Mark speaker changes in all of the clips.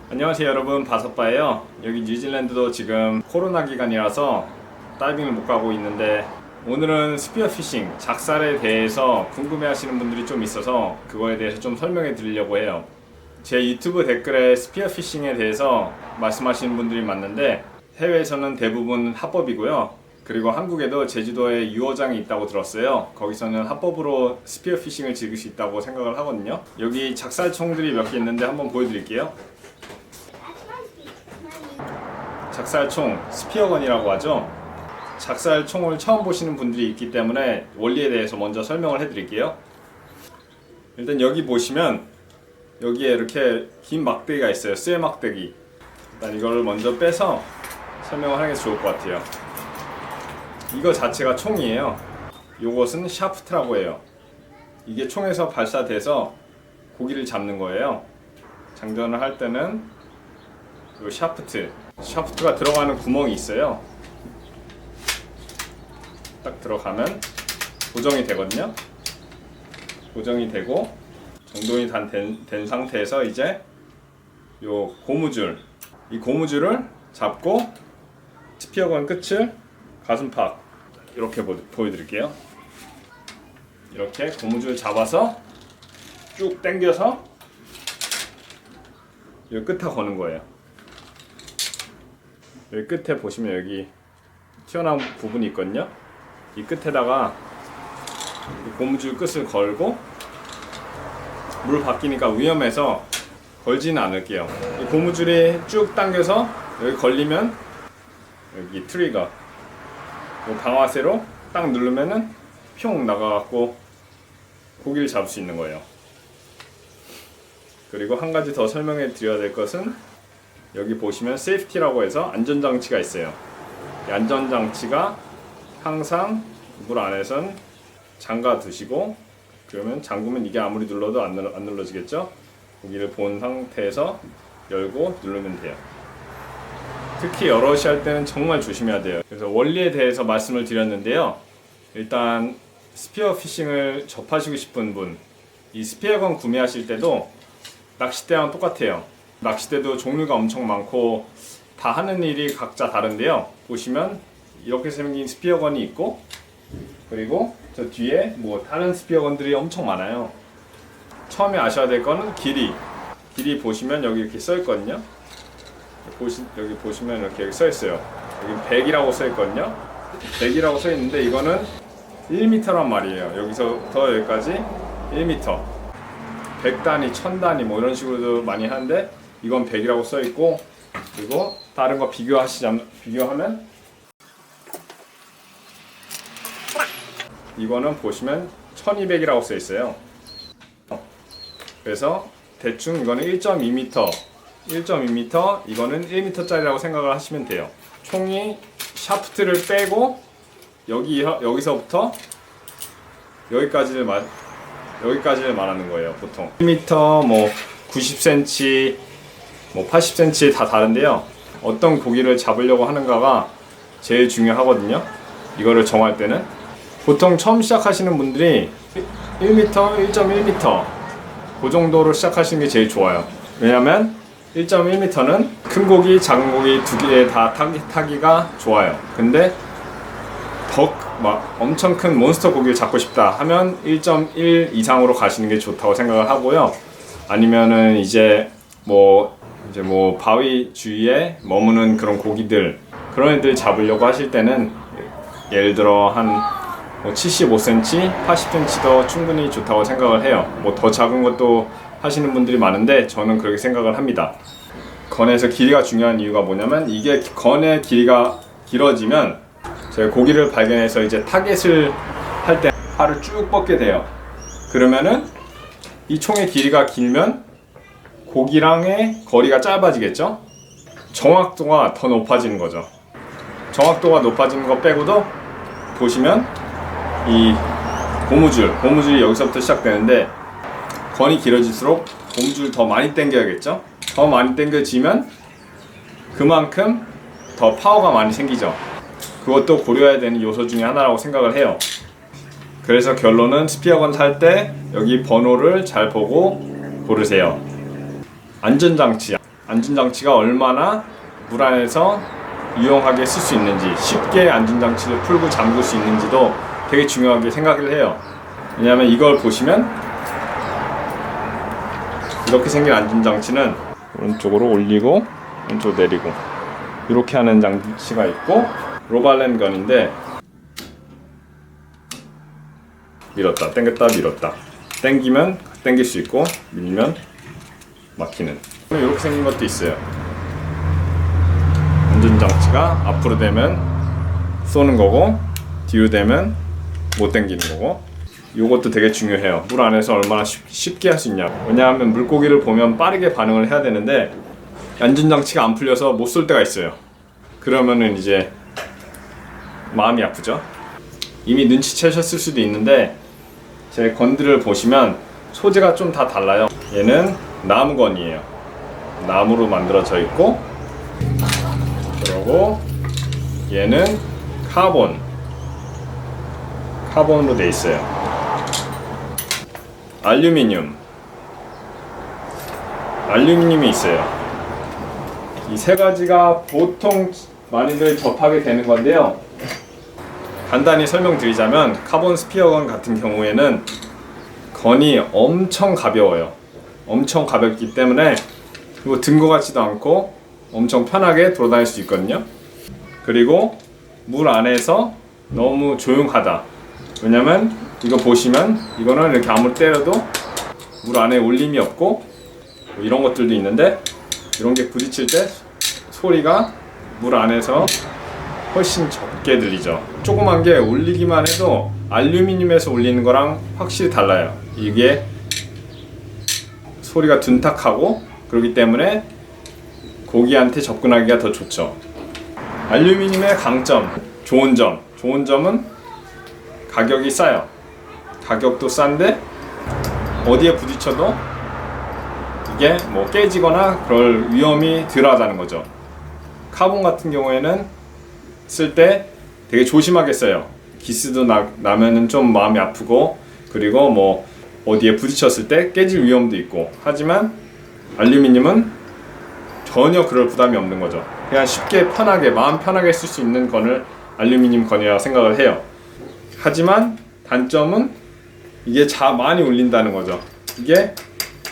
Speaker 1: 안녕하세요 여러분, 바섯바예요. 여기 뉴질랜드도 지금 코로나 기간이라서 다이빙을 못 가고 있는데, 오늘은 스피어피싱, 작살에 대해서 궁금해 하시는 분들이 좀 있어서 그거에 대해서 좀 설명해 드리려고 해요. 제 유튜브 댓글에 스피어피싱에 대해서 말씀하시는 분들이 많은데, 해외에서는 대부분 합법이고요. 그리고 한국에도 제주도에 유어장이 있다고 들었어요. 거기서는 합법으로 스피어피싱을 즐길 수 있다고 생각을 하거든요. 여기 작살총들이 몇 개 있는데 한번 보여드릴게요. 작살총, 스피어건이라고 하죠. 작살총을 처음 보시는 분들이 있기 때문에 원리에 대해서 먼저 설명을 해드릴게요. 일단 여기 보시면 여기에 이렇게 긴 막대기가 있어요. 쇠 막대기. 일단 이거를 먼저 빼서 설명을 하는 게 좋을 것 같아요. 이거 자체가 총이에요. 요것은 샤프트라고 해요. 이게 총에서 발사돼서 고기를 잡는 거예요. 장전을 할 때는 요 샤프트가 들어가는 구멍이 있어요. 딱 들어가면 고정이 되거든요. 고정이 되고 정돈이 된 상태에서 이제 요 고무줄, 이 고무줄을 잡고 스피어건 끝을 가슴팍 이렇게 보여드릴게요. 이렇게 고무줄 잡아서 쭉 당겨서 이 끝에 거는 거예요. 여기 끝에 보시면 여기 튀어나온 부분이 있거든요. 이 끝에다가 고무줄 끝을 걸고, 물 바뀌니까 위험해서 걸지는 않을게요. 이 고무줄이 쭉 당겨서 여기 걸리면 여기 트리거, 방아쇠로 딱 누르면은 평 나가갖고 고기를 잡을 수 있는 거예요. 그리고 한 가지 더 설명해 드려야 될 것은, 여기 보시면 세이프티라고 해서 안전장치가 있어요. 이 안전장치가 항상 물 안에선 잠가 두시고, 그러면 잠그면 이게 아무리 눌러도 안 눌러지겠죠? 고기를 본 상태에서 열고 누르면 돼요. 특히 여럿이 할 때는 정말 조심해야 돼요. 그래서 원리에 대해서 말씀을 드렸는데요. 일단 스피어피싱을 접하시고 싶은 분, 이 스피어건 구매하실 때도 낚싯대랑 똑같아요. 낚싯대도 종류가 엄청 많고 다 하는 일이 각자 다른데요. 보시면 이렇게 생긴 스피어건이 있고, 그리고 저 뒤에 뭐 다른 스피어건들이 엄청 많아요. 처음에 아셔야 될 거는 길이 보시면 여기 이렇게 써 있거든요. 여기 보시면 이렇게 써 있어요. 여기 100이라고 써 있거든요. 100이라고 써 있는데 이거는 1m란 말이에요. 여기서부터 여기까지 1m. 100단위, 1000단위 뭐 이런 식으로도 많이 하는데, 이건 100이라고 써 있고, 그리고 다른 거 비교하면 이거는 보시면 1200이라고 써 있어요. 그래서 대충 이거는 1.2m, 이거는 1m짜리라고 생각을 하시면 돼요. 총이 샤프트를 빼고 여기서부터 여기까지를 말하는 거예요. 보통 1m, 뭐 90cm, 뭐 80cm 다 다른데요. 어떤 고기를 잡으려고 하는가가 제일 중요하거든요. 이거를 정할 때는 보통 처음 시작하시는 분들이 1m, 1.1m 그 정도로 시작하시는 게 제일 좋아요. 왜냐면 1.1m는 큰 고기, 작은 고기 두 개 다 타기가 좋아요. 근데 막 엄청 큰 몬스터 고기를 잡고 싶다 하면 1.1 이상으로 가시는 게 좋다고 생각을 하고요. 아니면은 이제 뭐 바위 주위에 머무는 그런 고기들, 그런 애들 잡으려고 하실 때는 예를 들어 한 75cm, 80cm도 충분히 좋다고 생각을 해요. 뭐 더 작은 것도 하시는 분들이 많은데 저는 그렇게 생각을 합니다. 건에서 길이가 중요한 이유가 뭐냐면, 이게 건의 길이가 길어지면 제가 고기를 발견해서 이제 타겟을 할 때 팔을 쭉 뻗게 돼요. 그러면은 이 총의 길이가 길면 고기랑의 거리가 짧아지겠죠? 정확도가 더 높아지는 거죠. 정확도가 높아지는 거 빼고도 보시면 이 고무줄이 여기서부터 시작되는데, 건이 길어질수록 고무줄 더 많이 당겨야겠죠? 더 많이 당겨지면 그만큼 더 파워가 많이 생기죠. 그것도 고려해야 되는 요소 중에 하나라고 생각을 해요. 그래서 결론은 스피어건 탈 때 여기 번호를 잘 보고 고르세요. 안전장치. 안전장치가 얼마나 물 안에서 유용하게 쓸 수 있는지, 쉽게 안전장치를 풀고 잠글 수 있는지도 되게 중요하게 생각을 해요. 왜냐하면 이걸 보시면 이렇게 생긴 안전장치는 오른쪽으로 올리고 왼쪽으로 내리고 이렇게 하는 장치가 있고, 로발렌 건인데 밀었다 당겼다 밀었다 당기면 당길 수 있고 밀면 막히는 이렇게 생긴 것도 있어요. 안전장치가 앞으로 되면 쏘는 거고 뒤로 되면 못 당기는 거고, 이것도 되게 중요해요. 물 안에서 얼마나 쉽게 할 수 있냐. 왜냐하면 물고기를 보면 빠르게 반응을 해야 되는데 안전장치가 안 풀려서 못 쏠 때가 있어요. 그러면은 이제 마음이 아프죠. 이미 눈치채셨을 수도 있는데 제 건들을 보시면 소재가 좀 다 달라요. 얘는 나무건이에요. 나무로 만들어져 있고, 그리고 얘는 카본으로 돼 있어요. 알루미늄이 있어요. 이 세 가지가 보통 많이들 접하게 되는 건데요. 간단히 설명드리자면 카본 스피어건 같은 경우에는 건이 엄청 가벼워요. 엄청 가볍기 때문에 그리고 든 것 같지도 않고 엄청 편하게 돌아다닐 수 있거든요. 그리고 물 안에서 너무 조용하다. 왜냐면 이거 보시면 이거는 이렇게 아무리 때려도 물 안에 울림이 없고 뭐 이런 것들도 있는데, 이런 게 부딪힐 때 소리가 물 안에서 훨씬 적게 들리죠. 조그만 게 울리기만 해도 알루미늄에서 울리는 거랑 확실히 달라요. 이게 소리가 둔탁하고 그렇기 때문에 고기한테 접근하기가 더 좋죠. 알루미늄의 강점, 좋은 점은 가격이 싸요. 가격도 싼데 어디에 부딪혀도 이게 뭐 깨지거나 그럴 위험이 덜하다는 거죠. 카본 같은 경우에는 쓸 때 되게 조심하게 써요. 기스도 나면은 좀 마음이 아프고, 그리고 뭐 어디에 부딪혔을 때 깨질 위험도 있고, 하지만 알루미늄은 전혀 그럴 부담이 없는 거죠. 그냥 쉽게 편하게 마음 편하게 쓸 수 있는 건을 알루미늄 건이라고 생각을 해요. 하지만 단점은 이게 많이 울린다는 거죠. 이게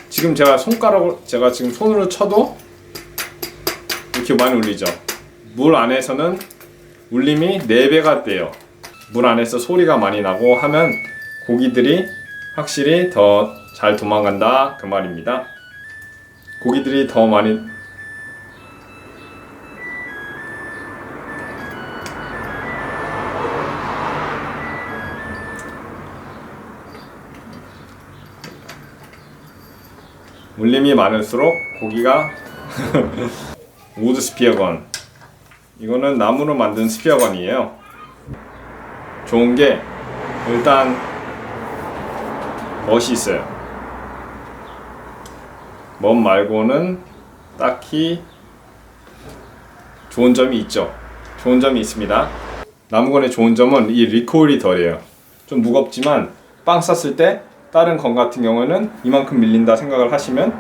Speaker 1: 지금 제가 지금 손으로 쳐도 이렇게 많이 울리죠. 물 안에서는 울림이 4배가 돼요. 물 안에서 소리가 많이 나고 하면 고기들이 확실히 더 잘 도망간다 그 말입니다. 고기들이 더 많이 울림이 많을수록 고기가 우드 스피어건, 이거는 나무로 만든 스피어건이에요. 좋은 게 일단 멋이 있어요. 멋 말고는 딱히 좋은 점이 있죠. 좋은 점이 있습니다. 나무건의 좋은 점은 이 리콜이 덜해요. 좀 무겁지만 빵 쌌을 때 다른 건 같은 경우에는 이만큼 밀린다 생각을 하시면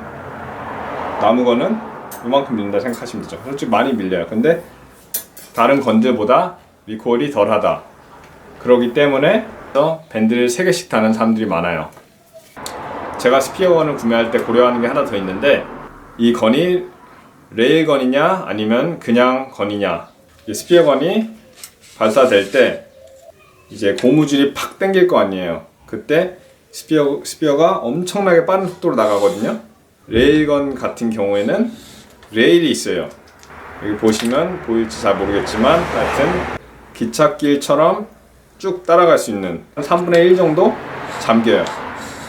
Speaker 1: 나무건은 이만큼 밀린다 생각하시면 되죠. 솔직히 많이 밀려요. 근데 다른 건들보다 리콜이 덜하다. 그렇기 때문에 밴드를 3개씩 다는 사람들이 많아요. 제가 스피어건을 구매할 때 고려하는 게 하나 더 있는데, 이 건이 레일건이냐 아니면 그냥 건이냐. 스피어건이 발사될 때 이제 고무줄이 팍 당길 거 아니에요. 그때 스피어가 엄청나게 빠른 속도로 나가거든요. 레일건 같은 경우에는 레일이 있어요. 여기 보시면 보일지 잘 모르겠지만 하여튼 기찻길처럼 쭉 따라갈 수 있는 3분의 1 정도 잠겨요.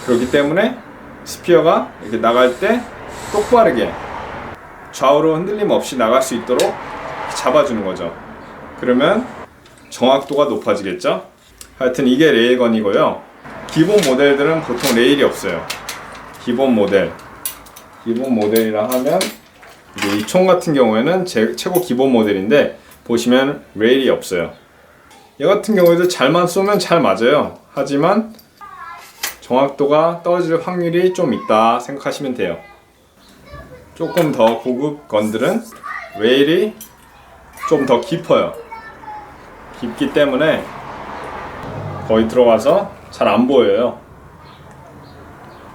Speaker 1: 그렇기 때문에 스피어가 이렇게 나갈 때 똑바르게 좌우로 흔들림 없이 나갈 수 있도록 잡아주는 거죠. 그러면 정확도가 높아지겠죠. 하여튼 이게 레일건이고요. 기본 모델들은 보통 레일이 없어요. 기본 모델이라 하면 이 총 같은 경우에는 최고 기본 모델인데 보시면 레일이 없어요. 얘 같은 경우에도 잘만 쏘면 잘 맞아요. 하지만 정확도가 떨어질 확률이 좀 있다 생각하시면 돼요. 조금 더 고급 건들은 웨일이 좀 더 깊어요. 깊기 때문에 거의 들어가서 잘 안 보여요.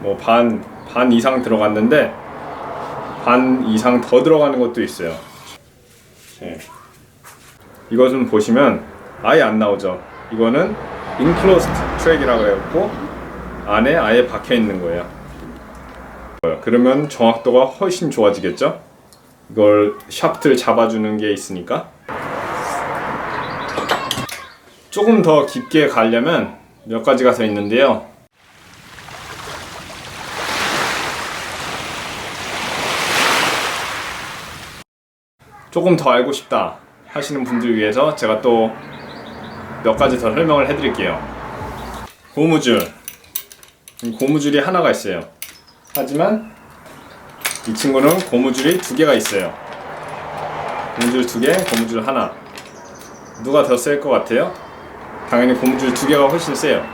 Speaker 1: 뭐 반 이상 들어갔는데 반 이상 더 들어가는 것도 있어요. 네. 이것은 보시면 아예 안 나오죠. 이거는 enclosed 트랙이라고 해갖고 안에 아예 박혀 있는 거예요. 그러면 정확도가 훨씬 좋아지겠죠? 이걸 샤프트를 잡아주는 게 있으니까. 조금 더 깊게 가려면 몇 가지가 더 있는데요. 조금 더 알고 싶다 하시는 분들 위해서 제가 또 몇 가지 더 설명을 해드릴게요. 고무줄이 하나가 있어요. 하지만 이 친구는 고무줄이 두 개가 있어요. 고무줄 두 개, 고무줄 하나. 누가 더 셀 것 같아요? 당연히 고무줄 두 개가 훨씬 세요.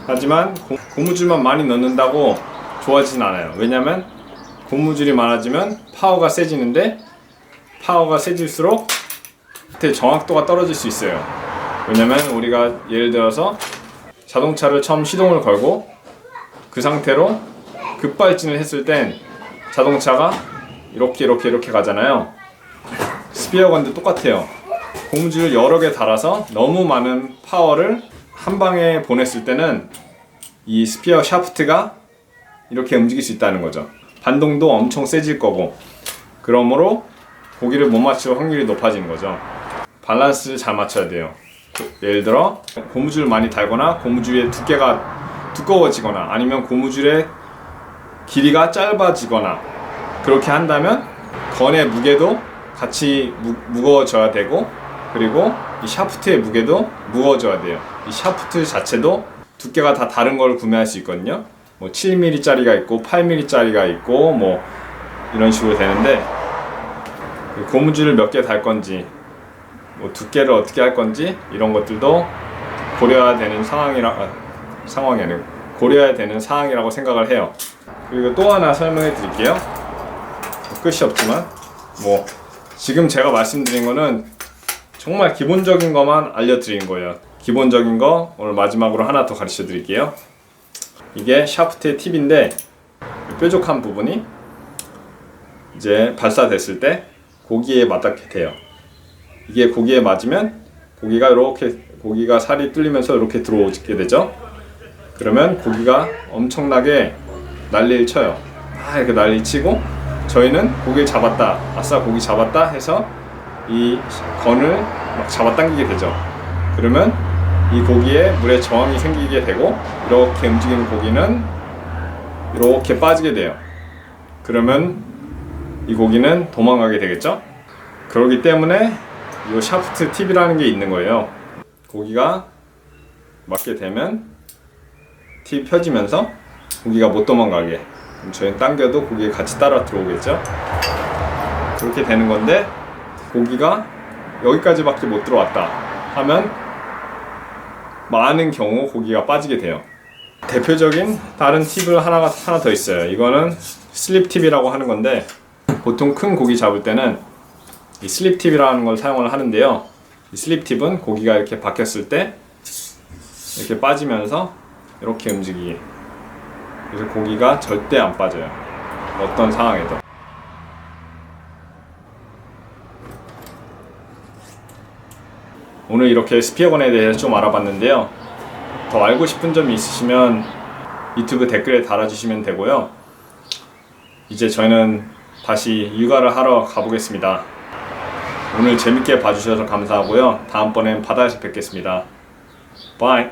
Speaker 1: 하지만 고무줄만 많이 넣는다고 좋아지진 않아요. 왜냐면 고무줄이 많아지면 파워가 세지는데 파워가 세질수록 정확도가 떨어질 수 있어요. 왜냐면 우리가 예를 들어서 자동차를 처음 시동을 걸고 그 상태로 급발진을 했을 땐 자동차가 이렇게 가잖아요. 스피어건도 똑같아요. 고무줄을 여러 개 달아서 너무 많은 파워를 한 방에 보냈을 때는 이 스피어 샤프트가 이렇게 움직일 수 있다는 거죠. 반동도 엄청 세질 거고, 그러므로 고기를 못 맞출 확률이 높아지는 거죠. 밸런스를 잘 맞춰야 돼요. 예를 들어 고무줄을 많이 달거나 고무줄의 두께가 두꺼워지거나 아니면 고무줄의 길이가 짧아지거나 그렇게 한다면 건의 무게도 같이 무거워져야 되고, 그리고 이 샤프트의 무게도 무거워져야 돼요. 이 샤프트 자체도 두께가 다 다른 걸 구매할 수 있거든요. 뭐 7mm 짜리가 있고 8mm 짜리가 있고 뭐 이런 식으로 되는데, 고무줄을 몇 개 달 건지 뭐 두께를 어떻게 할 건지 이런 것들도 고려해야 되는 상황이 아니고 고려해야 되는 사항이라고 생각을 해요. 그리고 또 하나 설명해 드릴게요. 끝이 없지만 뭐 지금 제가 말씀드린 거는 정말 기본적인 것만 알려드린 거예요. 기본적인 거 오늘 마지막으로 하나 더 가르쳐 드릴게요. 이게 샤프트의 팁인데, 뾰족한 부분이 이제 발사됐을 때 고기에 맞닿게 돼요. 이게 고기에 맞으면 고기가 살이 뚫리면서 이렇게 들어오게 되죠. 그러면 고기가 엄청나게 난리를 쳐요. 이렇게 난리 치고 저희는 고기를 잡았다, 아싸 고기 잡았다 해서 이 건을 막 잡아당기게 되죠. 그러면 이 고기에 물에 저항이 생기게 되고 이렇게 움직이는 고기는 이렇게 빠지게 돼요. 그러면 이 고기는 도망가게 되겠죠. 그렇기 때문에 이 샤프트 팁이라는 게 있는 거예요. 고기가 맞게 되면 팁이 펴지면서 고기가 못 도망가게, 그럼 저희는 당겨도 고기가 같이 따라 들어오겠죠. 그렇게 되는 건데, 고기가 여기까지밖에 못 들어왔다 하면 많은 경우 고기가 빠지게 돼요. 대표적인 다른 팁을 하나 더 있어요. 이거는 슬립 팁이라고 하는 건데, 보통 큰 고기 잡을 때는 이 슬립 팁이라는 걸 사용을 하는데요. 이 슬립 팁은 고기가 이렇게 박혔을 때 이렇게 빠지면서 이렇게 움직이게, 그래서 고기가 절대 안 빠져요. 어떤 상황에도. 오늘 이렇게 스피어건에 대해서 좀 알아봤는데요. 더 알고 싶은 점이 있으시면 유튜브 댓글에 달아주시면 되고요. 이제 저희는 다시 육아를 하러 가보겠습니다. 오늘 재밌게 봐주셔서 감사하고요. 다음번엔 바다에서 뵙겠습니다. 바이.